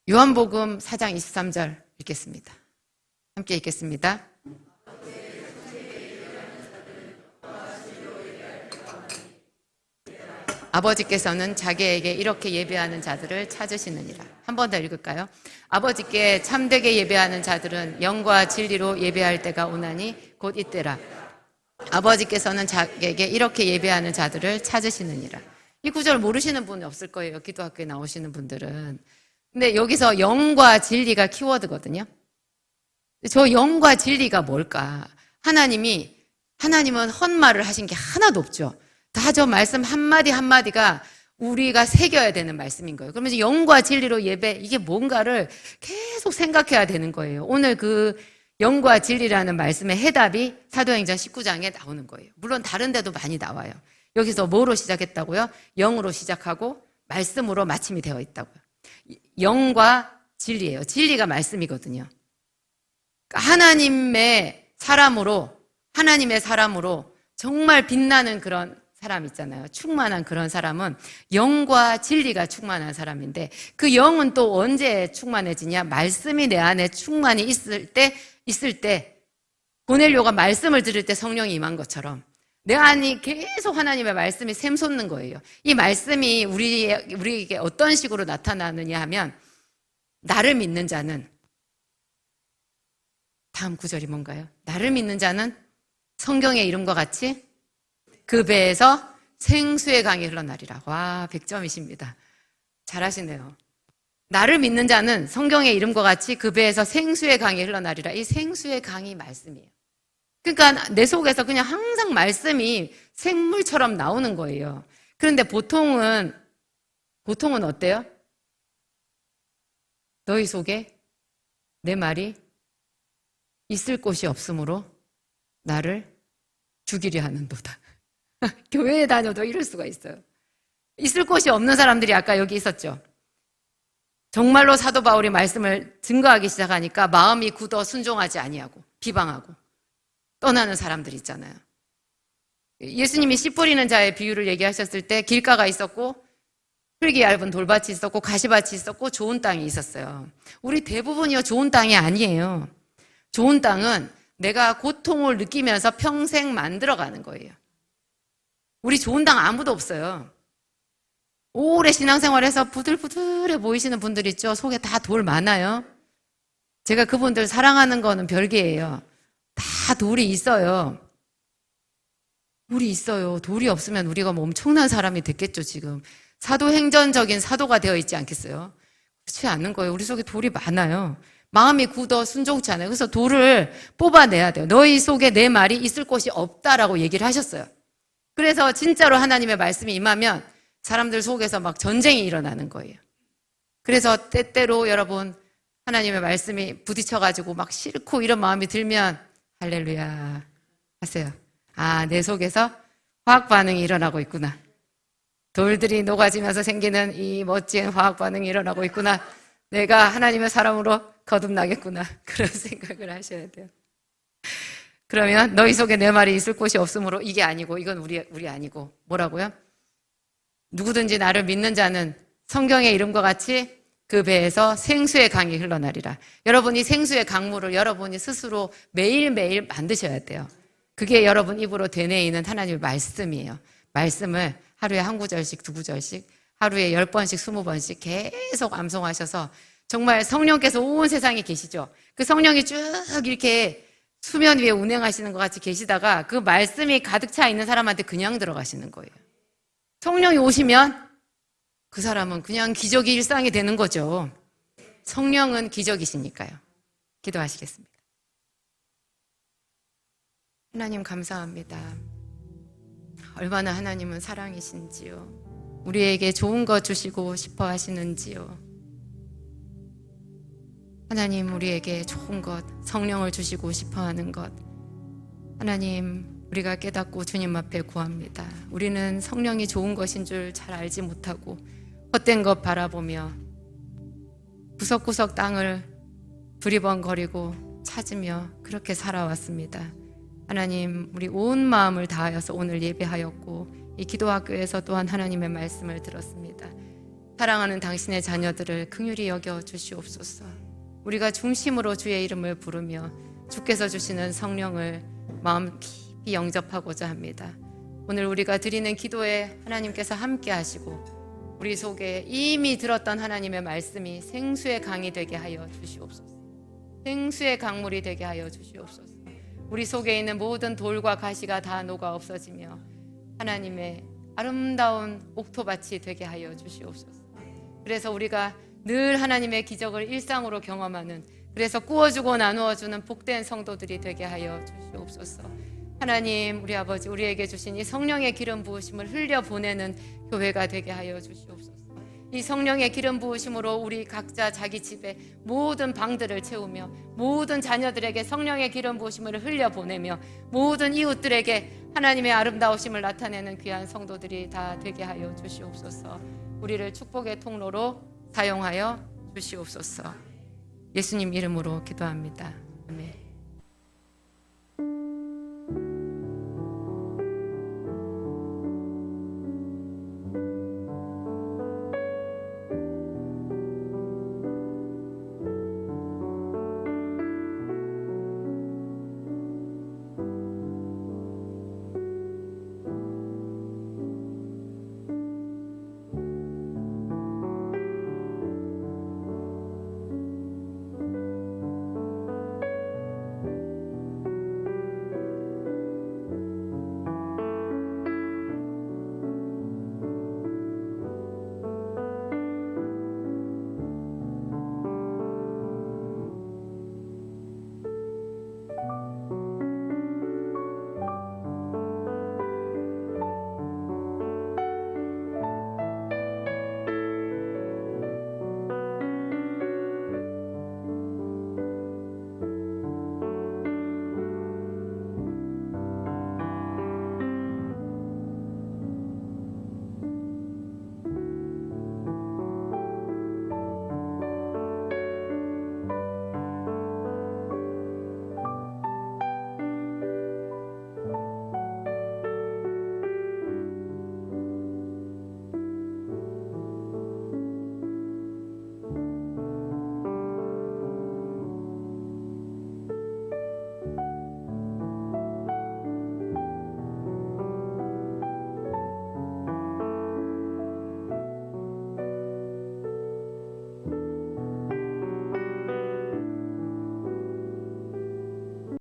요한복음 4장 23절 읽겠습니다. 함께 읽겠습니다. 아버지께서는 자기에게 이렇게 예배하는 자들을 찾으시느니라. 한 번 더 읽을까요? 아버지께 참되게 예배하는 자들은 영과 진리로 예배할 때가 오나니 곧 이때라. 아버지께서는 자기에게 이렇게 예배하는 자들을 찾으시느니라. 이 구절 모르시는 분이 없을 거예요. 기도학교에 나오시는 분들은. 근데 여기서 영과 진리가 키워드거든요. 저 영과 진리가 뭘까? 하나님은 헛말을 하신 게 하나도 없죠. 다 저 말씀 한마디 한마디가 우리가 새겨야 되는 말씀인 거예요. 그러면 이제 영과 진리로 예배, 이게 뭔가를 계속 생각해야 되는 거예요. 오늘 그 영과 진리라는 말씀의 해답이 사도행전 19장에 나오는 거예요. 물론 다른 데도 많이 나와요. 여기서 뭐로 시작했다고요? 영으로 시작하고 말씀으로 마침이 되어 있다고요. 영과 진리예요. 진리가 말씀이거든요. 하나님의 사람으로 정말 빛나는 그런 사람 있잖아요. 충만한 그런 사람은 영과 진리가 충만한 사람인데 그 영은 또 언제 충만해지냐? 말씀이 내 안에 충만히 있을 때 고넬료가 말씀을 들을 때 성령이 임한 것처럼 내 안이 계속 하나님의 말씀이 샘솟는 거예요. 이 말씀이 우리에게 어떤 식으로 나타나느냐 하면 나를 믿는 자는 다음 구절이 뭔가요? 나를 믿는 자는 성경의 이름과 같이 그 배에서 생수의 강이 흘러나리라. 와, 100점이십니다. 잘하시네요. 나를 믿는 자는 성경의 이름과 같이 그 배에서 생수의 강이 흘러나리라. 이 생수의 강이 말씀이에요. 그러니까 내 속에서 그냥 항상 말씀이 생물처럼 나오는 거예요. 그런데 보통은 어때요? 너희 속에 내 말이 있을 곳이 없으므로 나를 죽이려 하는도다. 교회에 다녀도 이럴 수가 있어요. 있을 곳이 없는 사람들이 아까 여기 있었죠. 정말로 사도 바울이 말씀을 증거하기 시작하니까 마음이 굳어 순종하지 아니하고 비방하고 떠나는 사람들이 있잖아요. 예수님이 씨 뿌리는 자의 비유를 얘기하셨을 때 길가가 있었고 흙이 얇은 돌밭이 있었고 가시밭이 있었고 좋은 땅이 있었어요. 우리 대부분이요 좋은 땅이 아니에요. 좋은 땅은 내가 고통을 느끼면서 평생 만들어가는 거예요. 우리 좋은 땅 아무도 없어요. 오래 신앙생활해서 부들부들해 보이시는 분들 있죠. 속에 다 돌 많아요. 제가 그분들 사랑하는 거는 별개예요. 다 돌이 있어요. 돌이 있어요. 돌이 없으면 우리가 뭐 엄청난 사람이 됐겠죠, 지금. 사도행전적인 사도가 되어 있지 않겠어요? 그렇지 않은 거예요. 우리 속에 돌이 많아요. 마음이 굳어 순종치 않아요. 그래서 돌을 뽑아내야 돼요. 너희 속에 내 말이 있을 곳이 없다라고 얘기를 하셨어요. 그래서 진짜로 하나님의 말씀이 임하면 사람들 속에서 막 전쟁이 일어나는 거예요. 그래서 때때로 여러분 하나님의 말씀이 부딪혀가지고 막 싫고 이런 마음이 들면 할렐루야 하세요. 아, 내 속에서 화학 반응이 일어나고 있구나. 돌들이 녹아지면서 생기는 이 멋진 화학 반응이 일어나고 있구나. 내가 하나님의 사람으로 거듭나겠구나. 그런 생각을 하셔야 돼요. 그러면 너희 속에 내 말이 있을 곳이 없으므로 이게 아니고 이건 우리 아니고 뭐라고요? 누구든지 나를 믿는 자는 성경의 이름과 같이 그 배에서 생수의 강이 흘러나리라. 여러분이 생수의 강물을 여러분이 스스로 매일매일 만드셔야 돼요. 그게 여러분 입으로 되뇌이는 하나님의 말씀이에요. 말씀을 하루에 한 구절씩 두 구절씩 하루에 10번씩 20번씩 계속 암송하셔서 정말 성령께서 온 세상에 계시죠. 그 성령이 쭉 이렇게 수면 위에 운행하시는 것 같이 계시다가 그 말씀이 가득 차 있는 사람한테 그냥 들어가시는 거예요. 성령이 오시면 그 사람은 그냥 기적이 일상이 되는 거죠. 성령은 기적이시니까요. 기도하시겠습니다. 하나님 감사합니다. 얼마나 하나님은 사랑이신지요. 우리에게 좋은 것 주시고 싶어 하시는지요. 하나님 우리에게 좋은 것, 성령을 주시고 싶어 하는 것. 하나님 우리가 깨닫고 주님 앞에 구합니다. 우리는 성령이 좋은 것인 줄 잘 알지 못하고 헛된 것 바라보며 구석구석 땅을 두리번거리고 찾으며 그렇게 살아왔습니다. 하나님 우리 온 마음을 다하여서 오늘 예배하였고 이 기도학교에서 또한 하나님의 말씀을 들었습니다. 사랑하는 당신의 자녀들을 긍휼히 여겨 주시옵소서. 우리가 중심으로 주의 이름을 부르며 주께서 주시는 성령을 마음 깊이 영접하고자 합니다. 오늘 우리가 드리는 기도에 하나님께서 함께 하시고 우리 속에 이미 들었던 하나님의 말씀이 생수의 강이 되게 하여 주시옵소서. 생수의 강물이 되게 하여 주시옵소서. 우리 속에 있는 모든 돌과 가시가 다 녹아 없어지며 하나님의 아름다운 옥토밭이 되게 하여 주시옵소서. 그래서 우리가 늘 하나님의 기적을 일상으로 경험하는, 그래서 구워주고 나누어주는 복된 성도들이 되게 하여 주시옵소서. 하나님 우리 아버지 우리에게 주신 이 성령의 기름 부으심을 흘려보내는 교회가 되게 하여 주시옵소서. 이 성령의 기름 부으심으로 우리 각자 자기 집에 모든 방들을 채우며 모든 자녀들에게 성령의 기름 부으심을 흘려보내며 모든 이웃들에게 하나님의 아름다우심을 나타내는 귀한 성도들이 다 되게 하여 주시옵소서. 우리를 축복의 통로로 사용하여 주시옵소서. 예수님 이름으로 기도합니다. 아멘.